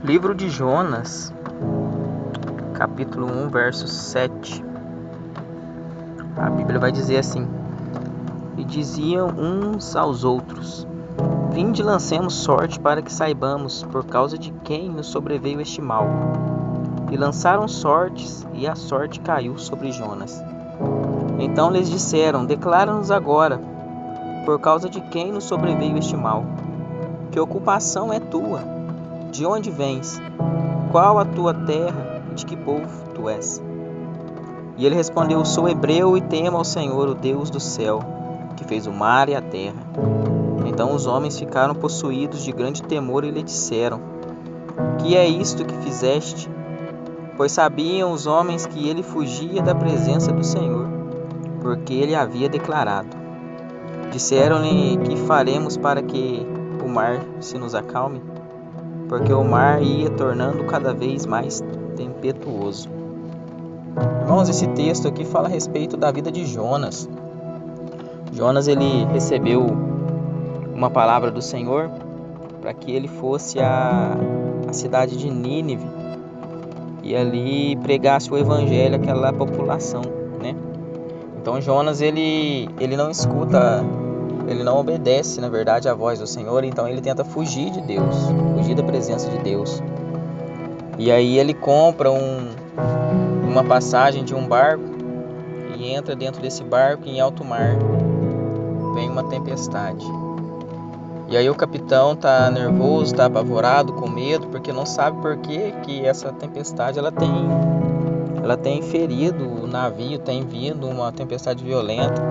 Livro de Jonas, capítulo 1, verso 7. A Bíblia vai dizer assim: E diziam uns aos outros: Vinde, lancemos sorte para que saibamos por causa de quem nos sobreveio este mal. E lançaram sortes, e a sorte caiu sobre Jonas. Então lhes disseram: Declara-nos agora, por causa de quem nos sobreveio este mal. Que ocupação é tua? De onde vens? Qual a tua terra e de que povo tu és? E ele respondeu: Sou hebreu e temo ao Senhor, o Deus do céu, que fez o mar e a terra. Então os homens ficaram possuídos de grande temor e lhe disseram: Que é isto que fizeste? Pois sabiam os homens que ele fugia da presença do Senhor, porque ele havia declarado. Disseram-lhe: Que faremos para que o mar se nos acalme? Porque o mar ia tornando cada vez mais tempestuoso. Irmãos, esse texto aqui fala a respeito da vida de Jonas. Jonas, ele recebeu uma palavra do Senhor para que ele fosse à cidade de Nínive e ali pregasse o evangelho àquela população, né? Então Jonas, ele não escuta, ele não obedece, na verdade, à voz do Senhor, então ele tenta fugir de Deus, fugir da presença de Deus. E aí ele compra uma passagem de um barco e entra dentro desse barco em alto mar. Vem uma tempestade. E aí o capitão tá nervoso, tá apavorado, com medo, porque não sabe por que essa tempestade ela tem ferido o navio, tem vindo uma tempestade violenta.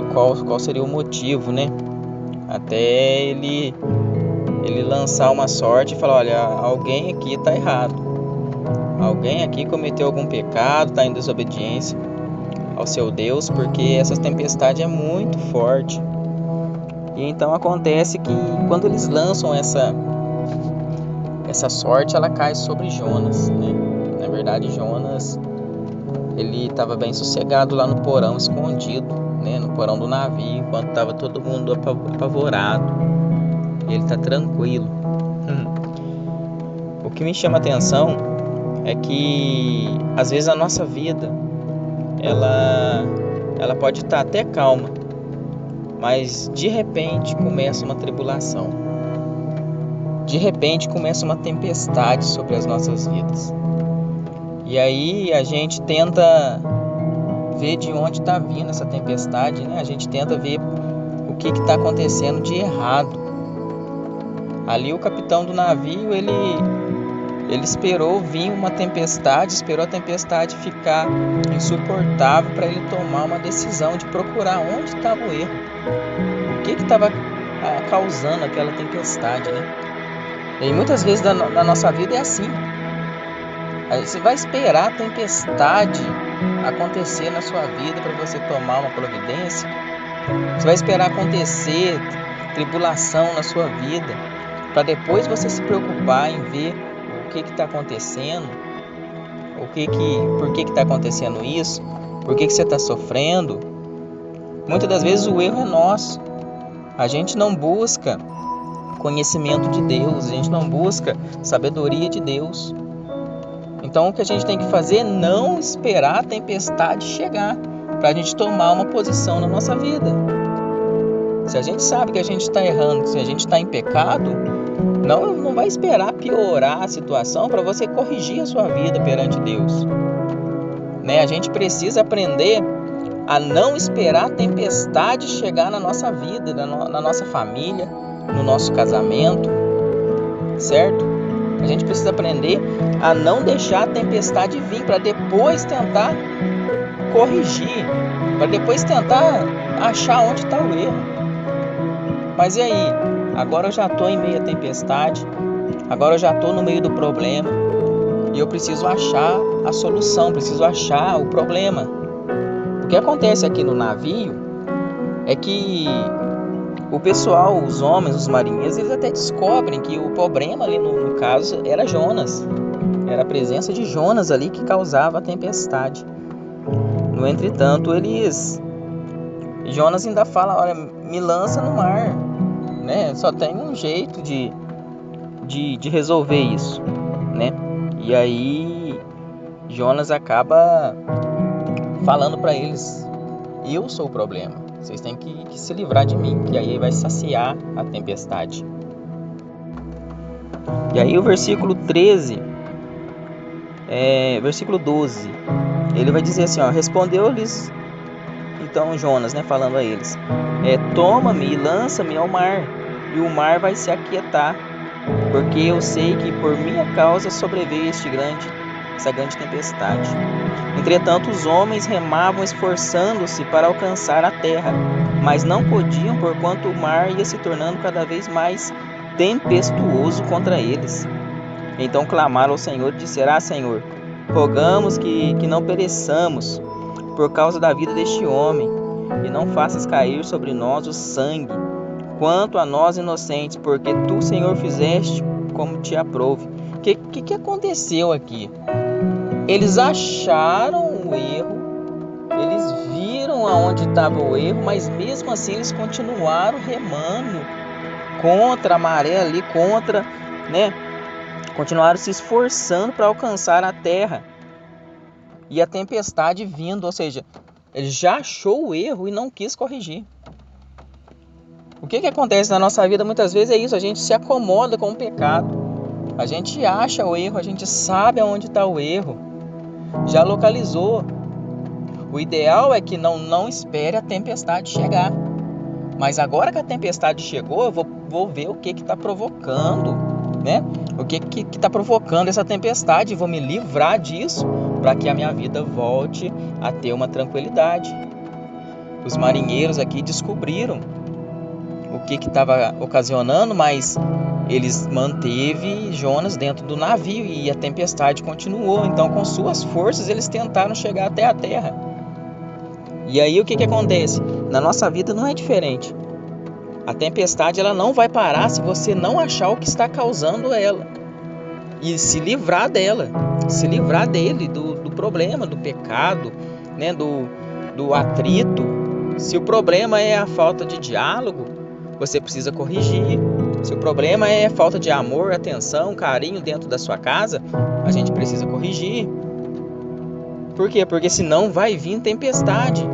E qual seria o motivo, né? Até ele lançar uma sorte e falar: olha, alguém aqui tá errado. Alguém aqui cometeu algum pecado, tá em desobediência ao seu Deus, porque essa tempestade é muito forte. E então acontece que quando eles lançam essa sorte, ela cai sobre Jonas, né? Na verdade, Jonas, ele estava bem sossegado lá no porão, escondido, né? No porão do navio, enquanto estava todo mundo apavorado. Ele está tranquilo. O que me chama a atenção é que às vezes a nossa vida ela pode estar até calma, mas de repente começa uma tribulação. De repente começa uma tempestade sobre as nossas vidas. E aí a gente tenta ver de onde está vindo essa tempestade, né? A gente tenta ver o que está acontecendo de errado. Ali o capitão do navio, ele esperou vir uma tempestade, esperou a tempestade ficar insuportável para ele tomar uma decisão de procurar onde estava o erro. O que estava causando aquela tempestade, né? E muitas vezes na nossa vida é assim. Você vai esperar a tempestade acontecer na sua vida para você tomar uma providência? Você vai esperar acontecer tribulação na sua vida para depois você se preocupar em ver o que está acontecendo? Por que está acontecendo isso? Por que você está sofrendo? Muitas das vezes o erro é nosso. A gente não busca conhecimento de Deus, a gente não busca sabedoria de Deus. Então o que a gente tem que fazer é não esperar a tempestade chegar para a gente tomar uma posição na nossa vida. Se a gente sabe que a gente está errando, se a gente está em pecado, não vai esperar piorar a situação para você corrigir a sua vida perante Deus. Né? A gente precisa aprender a não esperar a tempestade chegar na nossa vida, na nossa família, no nosso casamento, certo? A gente precisa aprender a não deixar a tempestade vir para depois tentar corrigir, para depois tentar achar onde está o erro. Mas e aí? Agora eu já estou em meio à tempestade, agora eu já estou no meio do problema e eu preciso achar a solução, preciso achar o problema. O que acontece aqui no navio é que o pessoal, os homens, os marinheiros, eles até descobrem que o problema ali no caso era Jonas. Era a presença de Jonas ali que causava a tempestade. No entretanto, Jonas ainda fala: olha, me lança no mar, né? Só tem um jeito de resolver isso. né? E aí Jonas acaba falando para eles: eu sou o problema, vocês têm que se livrar de mim. E aí vai saciar a tempestade. E aí o versículo 13, versículo 12, ele vai dizer assim, ó: respondeu-lhes então Jonas, né, falando a eles: toma-me e lança-me ao mar, e o mar vai se aquietar, porque eu sei que por minha causa sobreveio essa grande tempestade. Entretanto, os homens remavam esforçando-se para alcançar a terra, mas não podiam, porquanto o mar ia se tornando cada vez mais tempestuoso contra eles. Então clamaram ao Senhor e disseram: Senhor, rogamos que não pereçamos por causa da vida deste homem, e não faças cair sobre nós o sangue, quanto a nós inocentes, porque tu, Senhor, fizeste como te aprouve. O que aconteceu aqui? Eles acharam o erro, eles viram aonde estava o erro, mas mesmo assim eles continuaram remando contra a maré ali, né? Continuaram se esforçando para alcançar a terra. E a tempestade vindo, ou seja, ele já achou o erro e não quis corrigir. O que acontece na nossa vida muitas vezes é isso: a gente se acomoda com o pecado, a gente acha o erro, a gente sabe aonde está o erro, já localizou. O ideal é que não espere a tempestade chegar. Mas agora que a tempestade chegou, eu vou ver o que está provocando, né? O que está provocando essa tempestade, e vou me livrar disso para que a minha vida volte a ter uma tranquilidade. Os marinheiros aqui descobriram o que estava ocasionando, mas eles manteve Jonas dentro do navio e a tempestade continuou. Então, com suas forças, eles tentaram chegar até a terra. E aí o que acontece? Na nossa vida não é diferente. A tempestade ela não vai parar se você não achar o que está causando ela e se livrar dela, se livrar dele, do problema, do pecado, né? do atrito. Se o problema é a falta de diálogo, você precisa corrigir. Se o problema é falta de amor, atenção, carinho dentro da sua casa, a gente precisa corrigir. Por quê? Porque senão vai vir tempestade.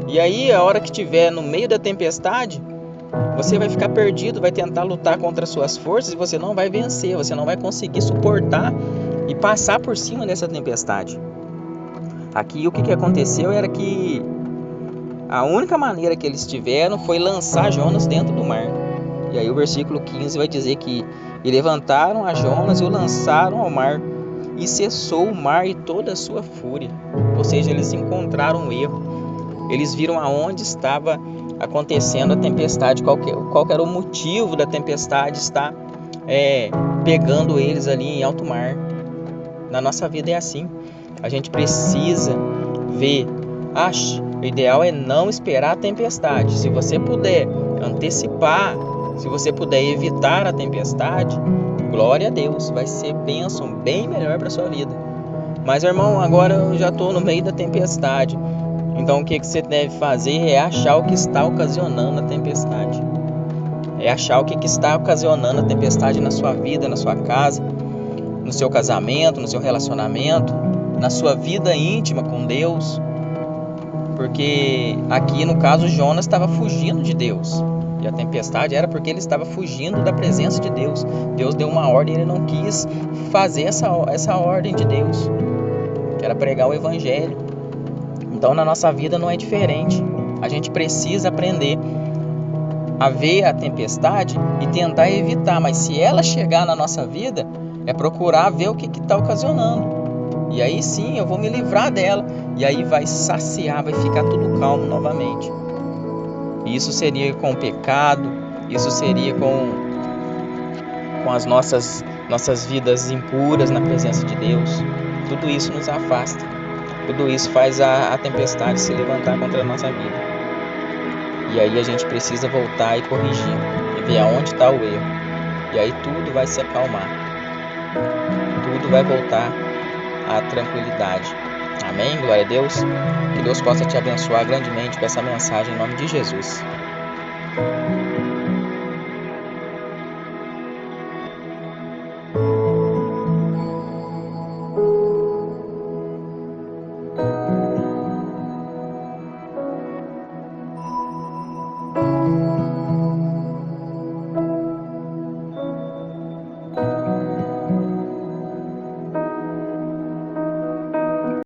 E aí, a hora que estiver no meio da tempestade, você vai ficar perdido, vai tentar lutar contra as suas forças e você não vai vencer, você não vai conseguir suportar e passar por cima dessa tempestade. Aqui o que aconteceu era que a única maneira que eles tiveram foi lançar Jonas dentro do mar. E aí o versículo 15 vai dizer que e levantaram a Jonas e o lançaram ao mar, e cessou o mar e toda a sua fúria. Ou seja, eles encontraram um erro. Eles viram aonde estava acontecendo a tempestade, qual era o motivo da tempestade estar pegando eles ali em alto mar. Na nossa vida é assim. A gente precisa ver. O ideal é não esperar a tempestade. Se você puder antecipar, se você puder evitar a tempestade, glória a Deus, vai ser bênção, bem melhor para a sua vida. Mas, irmão, agora eu já estou no meio da tempestade. Então o que você deve fazer é achar o que está ocasionando a tempestade. É achar o que está ocasionando a tempestade na sua vida, na sua casa, no seu casamento, no seu relacionamento, na sua vida íntima com Deus. Porque aqui no caso Jonas estava fugindo de Deus. E a tempestade era porque ele estava fugindo da presença de Deus. Deus deu uma ordem e ele não quis fazer essa ordem de Deus, que era pregar o evangelho. Então na nossa vida não é diferente. A gente precisa aprender a ver a tempestade e tentar evitar. Mas se ela chegar na nossa vida, é procurar ver o que está ocasionando. E aí sim eu vou me livrar dela. E aí vai saciar, vai ficar tudo calmo novamente. Isso seria com o pecado, isso seria com as nossas vidas impuras na presença de Deus. Tudo isso nos afasta. Tudo isso faz a tempestade se levantar contra a nossa vida. E aí a gente precisa voltar e corrigir, e ver aonde está o erro. E aí tudo vai se acalmar. Tudo vai voltar à tranquilidade. Amém? Glória a Deus. Que Deus possa te abençoar grandemente com essa mensagem em nome de Jesus.